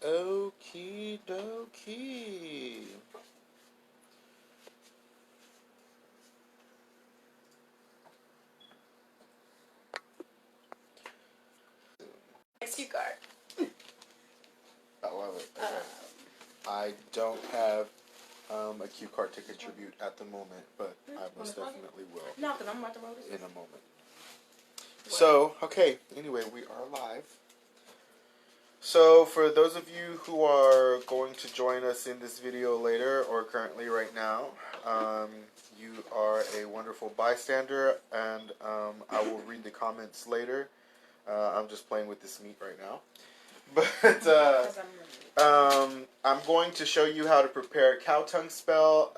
Okie dokie. XQ card. I love it. Okay. I don't have a cue card to contribute at the moment, but I most definitely will. No, because I'm about to roll this in a moment. So, okay, anyway, we are live. So, for those of you who are going to join us in this video later or currently right now, you are a wonderful bystander, and I will read the comments later. I'm just playing with this meat right now. But I'm going to show you how to prepare a cow tongue spell,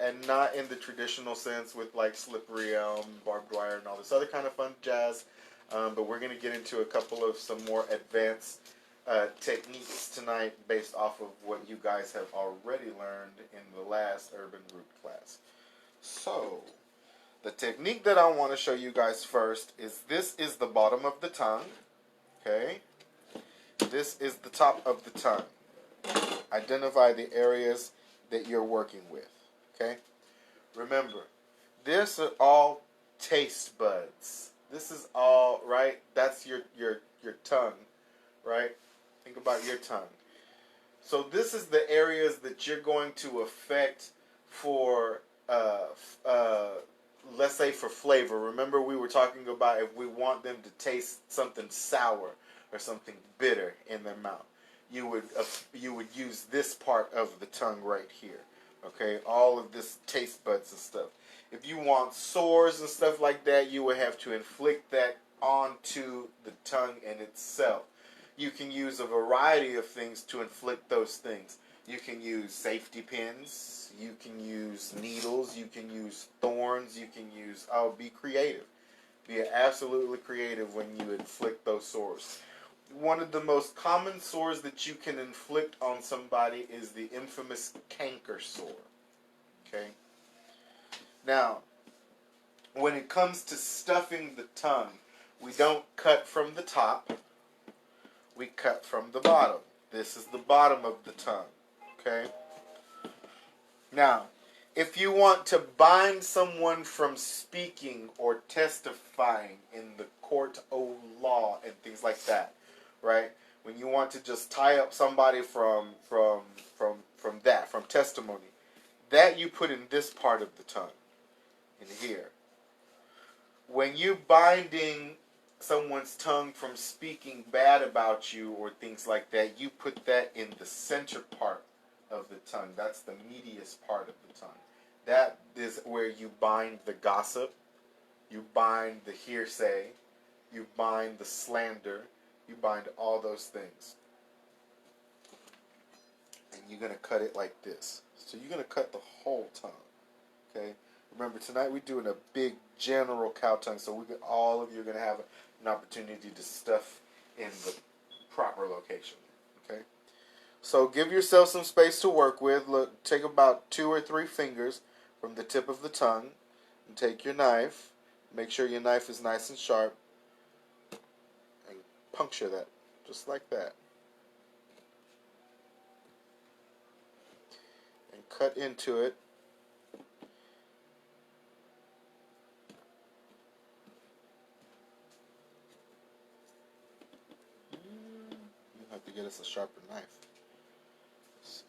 and not in the traditional sense with like slippery elm, barbed wire, and all this other kind of fun jazz. But we're going to get into a couple of some more advanced techniques tonight based off of what you guys have already learned in the last Urban Root class. So, the technique that I want to show you guys first is this is the bottom of the tongue. Okay? This is the top of the tongue. Identify the areas that you're working with. Okay? Remember, this are all taste buds. This is all, right? That's your tongue, right? Think about your tongue. So this is the areas that you're going to affect for, let's say for flavor. Remember we were talking about if we want them to taste something sour or something bitter in their mouth. You would use this part of the tongue right here. Okay, all of this taste buds and stuff. If you want sores and stuff like that, you would have to inflict that onto the tongue in itself. You can use a variety of things to inflict those things. You can use safety pins, you can use needles, you can use thorns, you can use, be creative. Be absolutely creative when you inflict those sores. One of the most common sores that you can inflict on somebody is the infamous canker sore. Okay? Now, when it comes to stuffing the tongue, we don't cut from the top. We cut from the bottom. This is the bottom of the tongue. Okay? Now, if you want to bind someone from speaking or testifying in the court of law and things like that, right? When you want to just tie up somebody from testimony, that you put in this part of the tongue, in here. When you binding someone's tongue from speaking bad about you or things like that, you put that in the center part of the tongue. That's the meatiest part of the tongue. That is where you bind the gossip, you bind the hearsay, you bind the slander, you bind all those things. And you're going to cut it like this. So you're going to cut the whole tongue. Okay? Remember, tonight we're doing a big general cow tongue, so all of you are going to have an opportunity to stuff in the proper location. Okay? So give yourself some space to work with. Look, take about 2 or 3 fingers from the tip of the tongue and take your knife. Make sure your knife is nice and sharp. And puncture that, just like that. And cut into it. You have to get us a sharper knife. Let's see.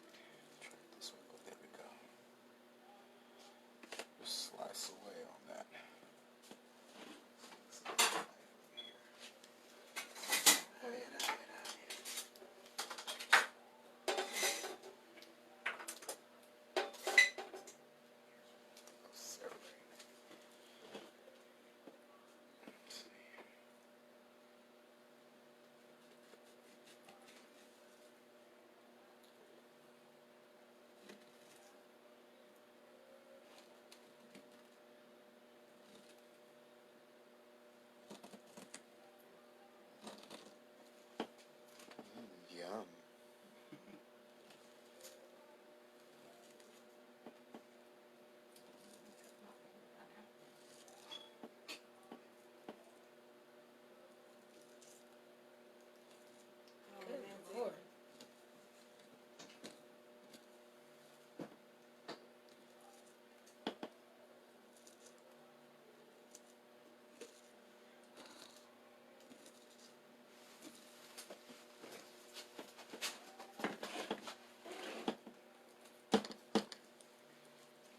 Try it this way. Oh, there we go. Just slice away on that.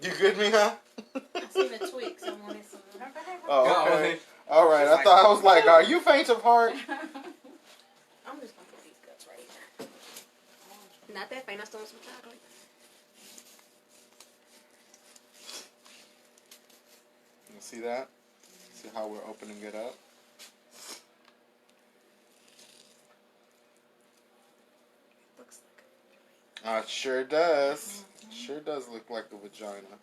You good, Mija? I seen a tweak, so I wanted some. Oh, okay. No. All right. I thought I was like, are you faint of heart? I'm just gonna put these guts right here. Not that faint. I still want some chocolate. You see that? See how we're opening it up? Looks like. It sure does. Sure does look like a vagina.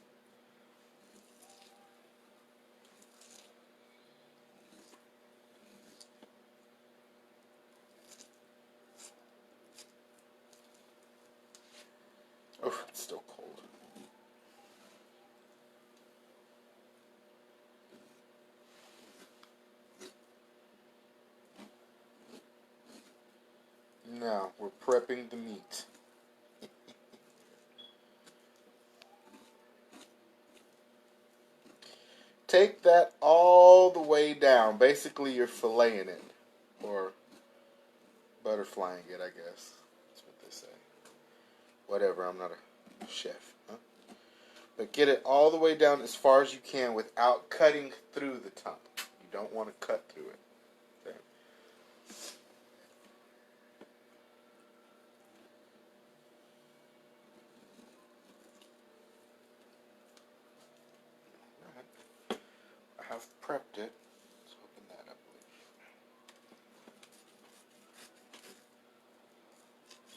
Oh, it's still cold. Now, we're prepping the meat. Take that all the way down. Basically, you're filleting it. Or butterflying it, I guess. That's what they say. Whatever, I'm not a chef. Huh? But get it all the way down as far as you can without cutting through the tongue. You don't want to cut through it. Okay. Alright. I have prepped it. Let's open that up.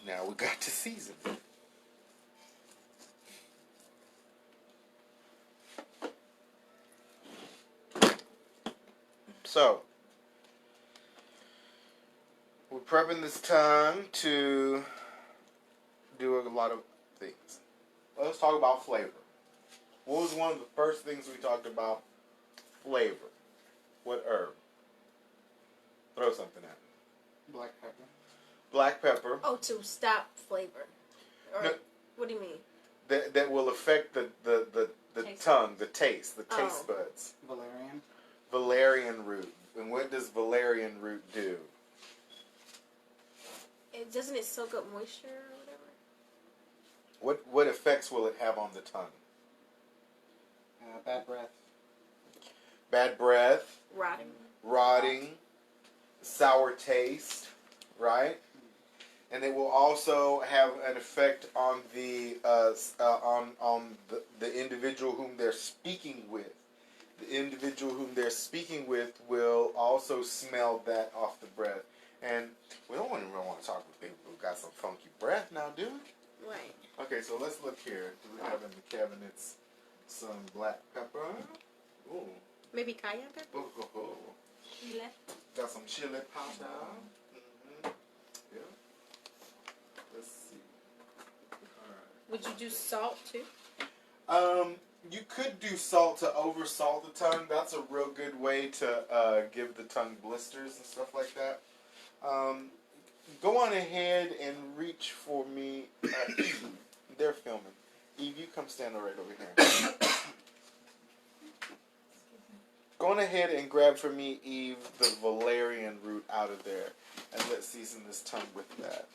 Now we got to season it. So, we're prepping this tongue to do a lot of things. Let's talk about flavor. What was one of the first things we talked about? Flavor. What herb? Throw something at me. Black pepper. Black pepper. Oh, to stop flavor. Or No. what do you mean? That will affect the Taste tongue, the taste, the Oh. taste buds. Valerian. Valerian root. And what does valerian root do? Doesn't it soak up moisture or whatever? What effects will it have on the tongue? Bad breath. Bad breath, Rotting. rotting, sour taste, right? And it will also have an effect on the the individual whom they're speaking with. The individual whom they're speaking with will also smell that off the breath. And we don't really want to talk with people who got some funky breath now, do we? Right. Okay, so let's look here. Do we have in the cabinets some black pepper? Ooh. Maybe cayenne pepper? Oh, oh, oh. Chile. Got some chili powder. Mm-hmm. Yeah. Let's see. Alright. Would you do salt too? You could do salt to over salt the tongue. That's a real good way to give the tongue blisters and stuff like that. Go on ahead and reach for me. Eve. They're filming. Eve, you come stand right over here. Go on ahead and grab for me, Eve, the valerian root out of there. And let's season this tongue with that.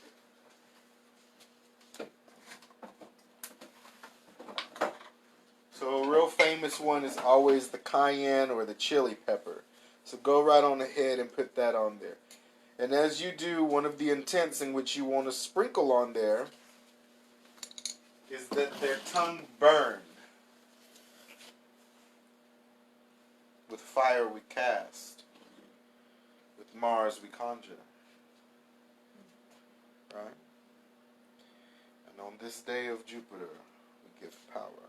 So a real famous one is always the cayenne or the chili pepper. So go right on ahead and put that on there. And as you do, one of the intents in which you want to sprinkle on there is that their tongue burn. With fire we cast, with Mars we conjure. Right? And on this day of Jupiter, we give power.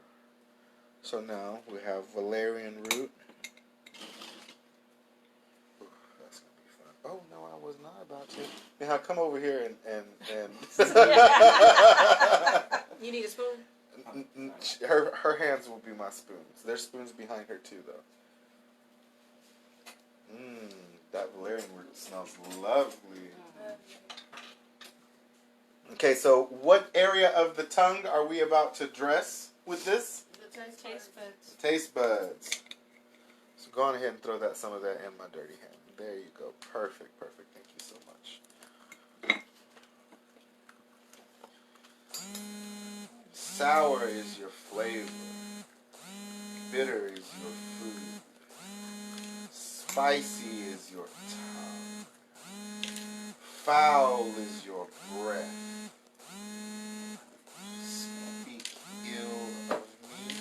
So now we have valerian root. Ooh, that's going to be fun. Oh, no, I was not about to. Now, come over here and You need a spoon? her hands will be my spoons. There's spoons behind her, too, though. That valerian root smells lovely. Okay, so what area of the tongue are we about to dress with this? The taste buds. Taste buds. So go on ahead and throw some of that in my dirty hand. There you go. Perfect, perfect. Thank you so much. Sour is your flavor. Bitter is your food. Spicy is your tongue. Foul is your breath. Speak ill of me.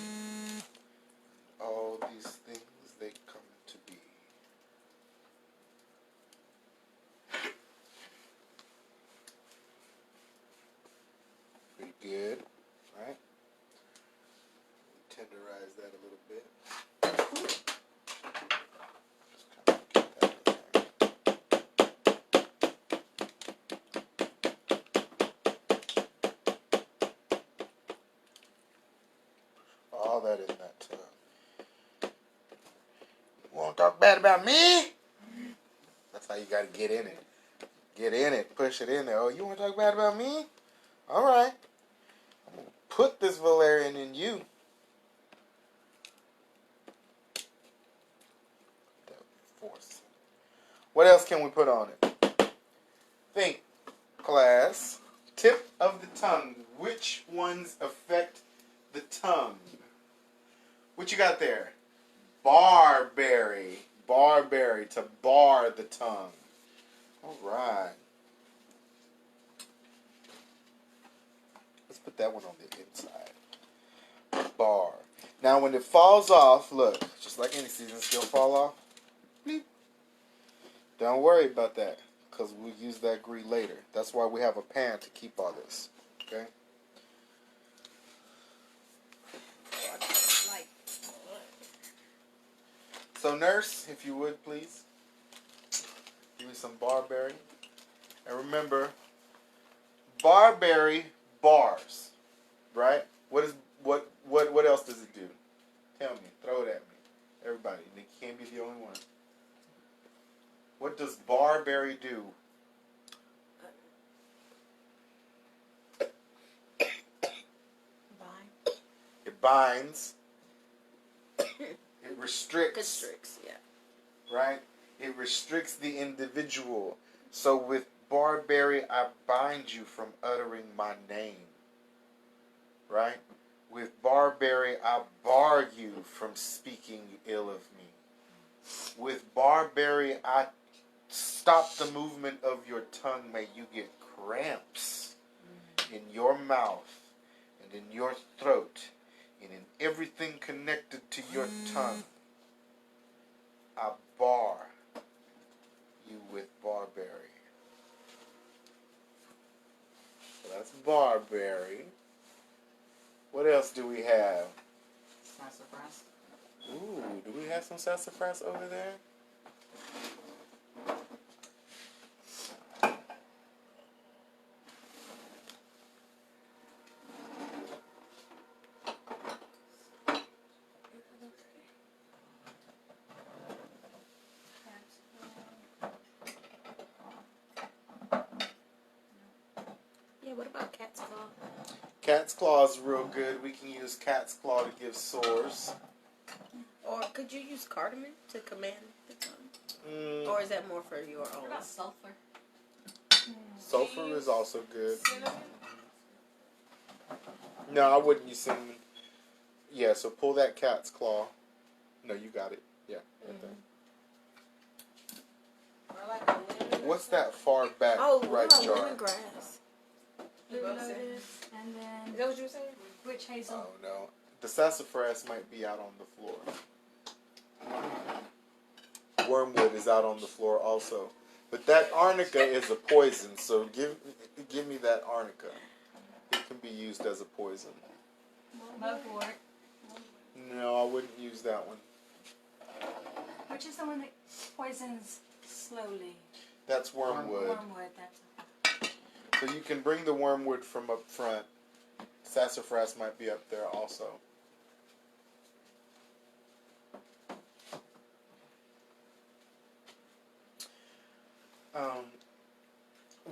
All these things, they come to be. Pretty good, right? Tenderize that a little bit. Just kind of get that in there. All that in that tub. You want to talk bad about me? That's how you got to get in it. Get in it. Push it in there. Oh, you want to talk bad about me? All right. I'm going to put this valerian in you. Force. What else can we put on it? Think, class. Tip of the tongue. Which ones affect the tongue? What you got there? Barberry. Barberry, to bar the tongue. All right. Let's put that one on the inside. Bar. Now when it falls off, look, just like any season, still fall off. Bleep. Don't worry about that, because we'll use that gree later. That's why we have a pan to keep all this. Okay? So nurse, if you would please, give me some barberry. And remember, barberry bars, right? What else does it do? Tell me, throw it at me. Everybody, Nick can't be the only one. What does barberry do? Bind. It binds. It restricts. Constricts, yeah. Right? It restricts the individual. So with barberry, I bind you from uttering my name. Right? With barberry, I bar you from speaking ill of me. With barberry, I stop the movement of your tongue. May you get cramps in your mouth and in your throat and in everything connected to your tongue. I bar you with barberry. So that's barberry. What else do we have? Sassafras. Ooh, do we have some sassafras over there? Yeah, what about cat's claw? Cat's claw is real good. We can use cat's claw to give sores. Or could you use cardamom to command the tongue? Mm. Or is that more for your own? What about sulfur? Sulfur is also good. Cinnamon? No, I wouldn't use cinnamon. Yeah, so pull that cat's claw. No, you got it. Yeah. Right there. Or like a lemon? What's that far back Oh, right what about jar? lemongrass? Blue Blue lotus. lotus, and Is then that what you were saying? witch hazel. Oh, no. The sassafras might be out on the floor. Wormwood is out on the floor also. But that arnica is a poison, so give me that arnica. It can be used as a poison. Mugwort, No, I wouldn't use that one. which is the one that poisons slowly. That's wormwood. Wormwood, that's So you can bring the wormwood from up front. Sassafras might be up there also.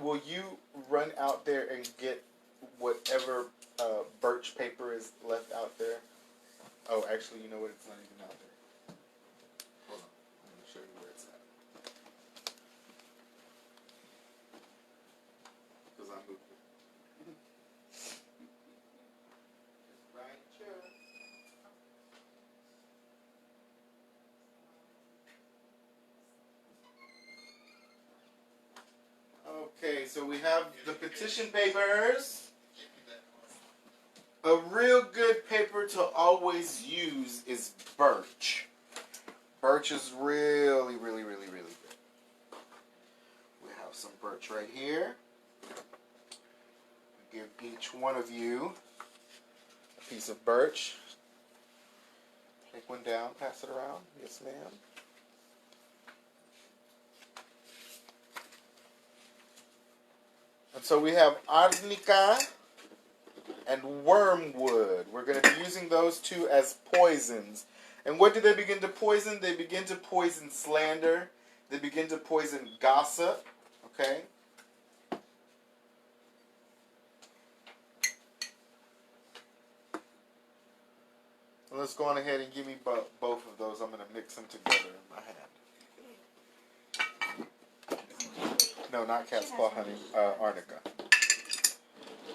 Will you run out there and get whatever birch paper is left out there? Oh, actually, you know what? It's not even out there. Hold on. I'm going to show you where it's at. Because I moved it. Right here. so we have the petition papers. A real good paper to always use is birch. Birch is really, really, really, really good. We have some birch right here. Give each one of you a piece of birch. Take one down, pass it around. Yes, ma'am. And so we have arnica and wormwood. We're going to be using those two as poisons. And what do they begin to poison? They begin to poison slander. They begin to poison gossip. Okay? Well, let's go on ahead and give me both of those. I'm going to mix them together in my hand. No, not cat's paw honey, arnica.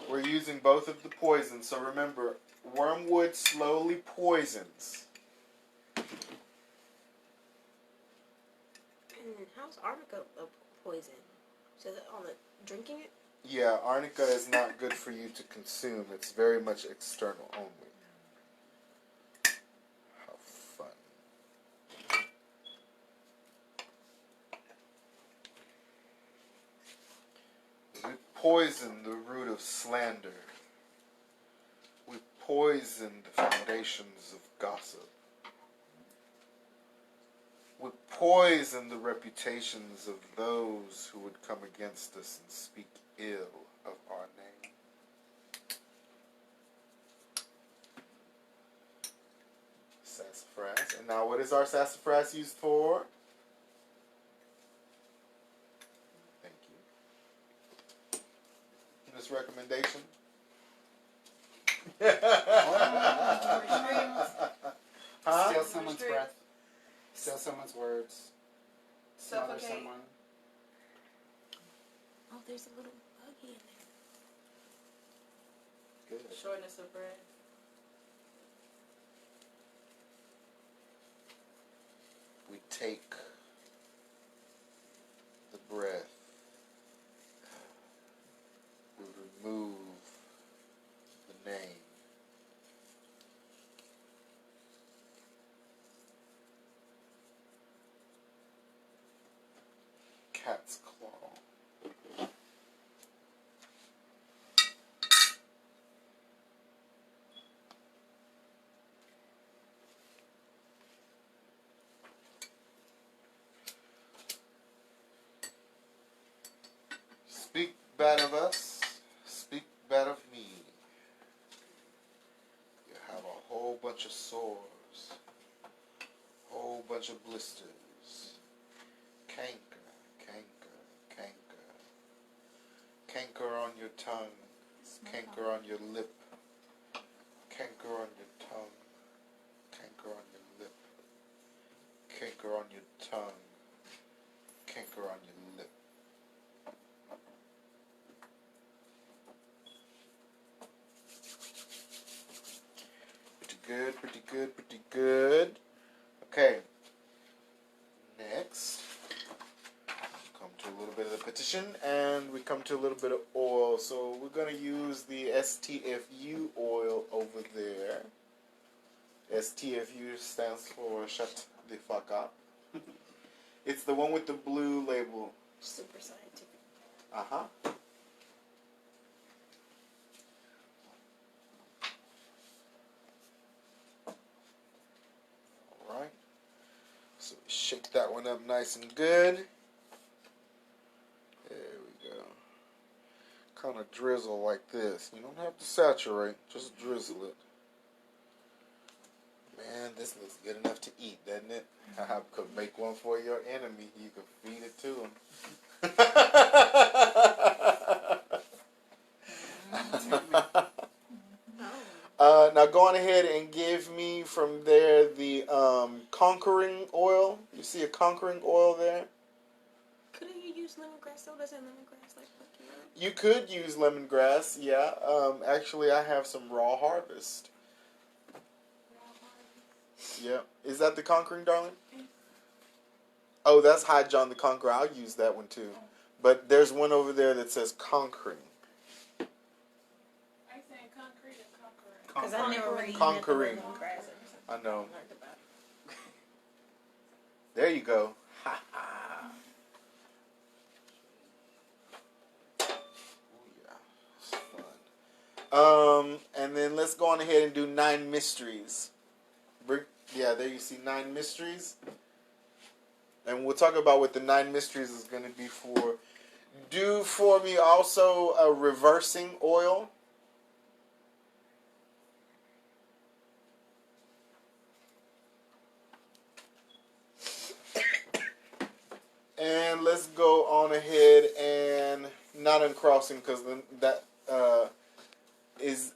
We're using both of the poisons. So remember, wormwood slowly poisons. And how's arnica a poison? So that on the drinking it? Yeah, arnica is not good for you to consume. It's very much external only. How fun. We poison the root of slander. We poison the foundations of gossip. We poison the reputations of those who would come against us and speak ill of our name. Sassafras. And now what is our sassafras used for? Thank you. This recommendation? Huh? Steal someone's breath. Steal someone's words. Smother Suffocate. someone. Oh, there's a little buggy in there. Good. Shortness of breath. We take the breath. We remove the name. Cat's claw. Speak bad of us, speak bad of me. You have a whole bunch of sores, whole bunch of blisters, canker, canker, canker, canker on your tongue, canker on your lip, canker on your tongue, canker on your lip, canker on your tongue, canker on your lip. Good, pretty good, pretty good. Okay. Next, come to a little bit of the petition, and we come to a little bit of oil. So we're going to use the STFU oil over there. STFU stands for shut the fuck up. It's the one with the blue label. Super scientific. Uh-huh. Alright. So shake that one up nice and good. There we go. Kind of drizzle like this. You don't have to saturate, just drizzle it. Man, this looks good enough to eat, doesn't it? I could make one for your enemy. You could feed it to him. Now go on ahead and give me from there the conquering oil. You see a conquering oil there? Couldn't you use lemongrass though? Doesn't lemongrass like fuck you up? You could use lemongrass, yeah. Actually, I have some raw harvest. Yeah. Is that the conquering, darling? Oh, that's High John the Conqueror. I'll use that one too. But there's one over there that says conquering. I saying concrete or conquering? Because I never really Conquering. lemongrass. I know. Learned about it. There you go. Ha ha. And then let's go on ahead and do 9 mysteries. Yeah, there you see 9 mysteries. And we'll talk about what the 9 mysteries is going to be for. Do for me also a reversing oil. And let's go on ahead and not uncrossing because that is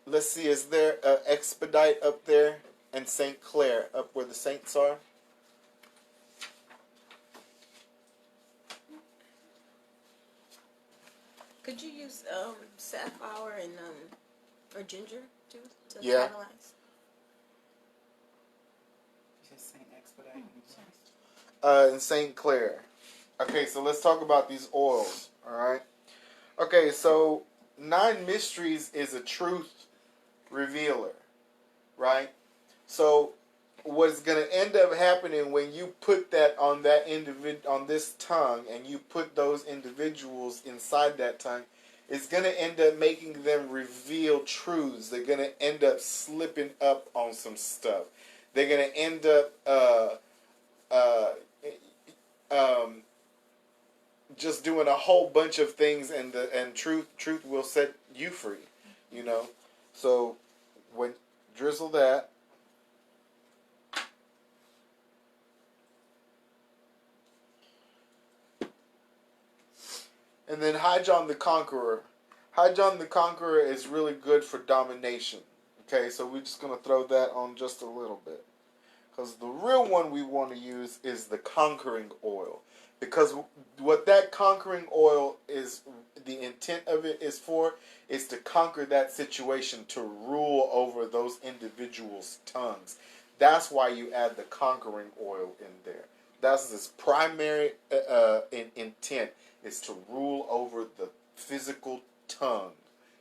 let's see, is there an expedite up there and St. Clair up where the saints are? Could you use safflower and or ginger too to Yeah. catalyze? Just Saint Expedite. In St. Clair. Okay, so let's talk about these oils. All right. Okay, so 9 mysteries is a truth revealer, right? So what's going to end up happening when you put that on that on this tongue, and you put those individuals inside that tongue, it's going to end up making them reveal truths. They're going to end up slipping up on some stuff. They're going to end up just doing a whole bunch of things, and truth will set you free, you know. So when drizzle that, and then High John the Conqueror. High John the Conqueror is really good for domination. Okay, so we're just gonna throw that on just a little bit, because the real one we want to use is the conquering oil. Because what that conquering oil is, the intent of it is for, is to conquer that situation, to rule over those individuals' tongues. That's why you add the conquering oil in there. That's its primary intent, is to rule over the physical tongue.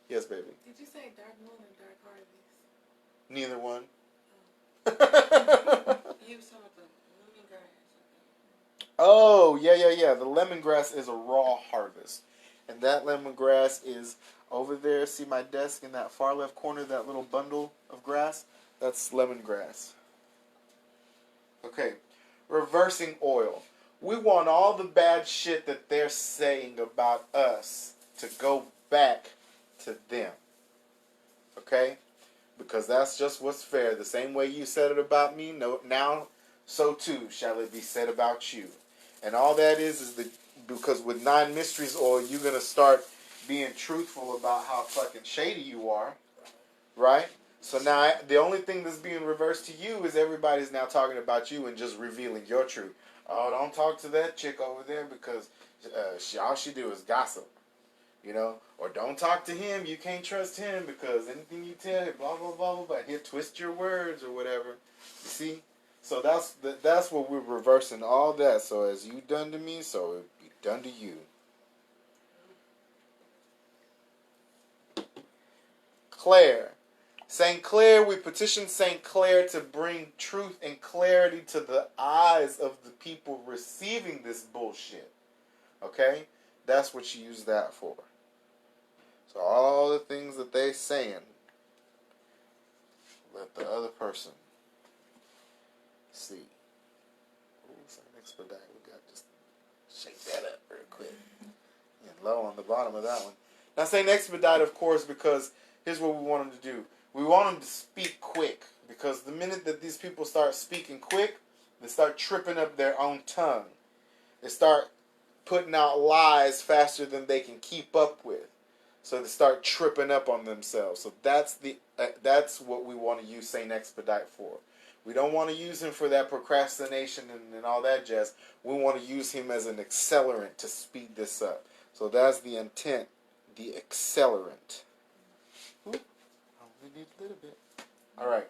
Yes, baby? Did you say dark moon or dark harvest? Neither one. You saw the lemongrass. Oh, yeah. The lemongrass is a raw harvest. And that lemongrass is over there. See my desk in that far left corner, that little bundle of grass? That's lemongrass. Okay. Reversing oil. We want all the bad shit that they're saying about us to go back to them. Okay? Because that's just what's fair. The same way you said it about me, no, now so too shall it be said about you. And all that is because with 9 mysteries oil, you're going to start being truthful about how fucking shady you are. Right? So now the only thing that's being reversed to you is everybody's now talking about you and just revealing your truth. Oh, don't talk to that chick over there because all she do is gossip. You know? Or don't talk to him. You can't trust him because anything you tell him, blah, blah, blah, blah, blah. He'll twist your words or whatever. You see? So that's what we're reversing all that. So as you done to me, so it be done to you. Claire. St. Clair, we petition St. Clair to bring truth and clarity to the eyes of the people receiving this bullshit. Okay? That's what you use that for. So all the things that they saying, let the other person see. Ooh, St. Expedite, we got to just shake that up real quick. And low on the bottom of that one. Now St. Expedite, of course, because here's what we want them to do. We want them to speak quick, because the minute that these people start speaking quick, they start tripping up their own tongue. They start putting out lies faster than they can keep up with. So they start tripping up on themselves. So that's what we want to use St. Expedite for. We don't want to use him for that procrastination and all that jazz. We want to use him as an accelerant to speed this up. So that's the intent, the accelerant. We need a little bit. All right.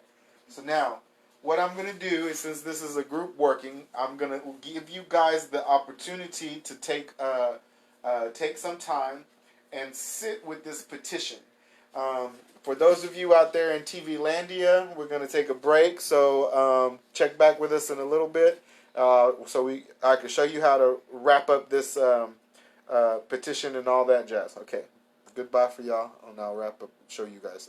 So now, what I'm going to do is, since this is a group working, I'm going to give you guys the opportunity to take some time and sit with this petition. For those of you out there in TV Landia, we're going to take a break, so check back with us in a little bit, so I can show you how to wrap up this petition and all that jazz. Okay, goodbye for y'all, and I'll wrap up, show you guys.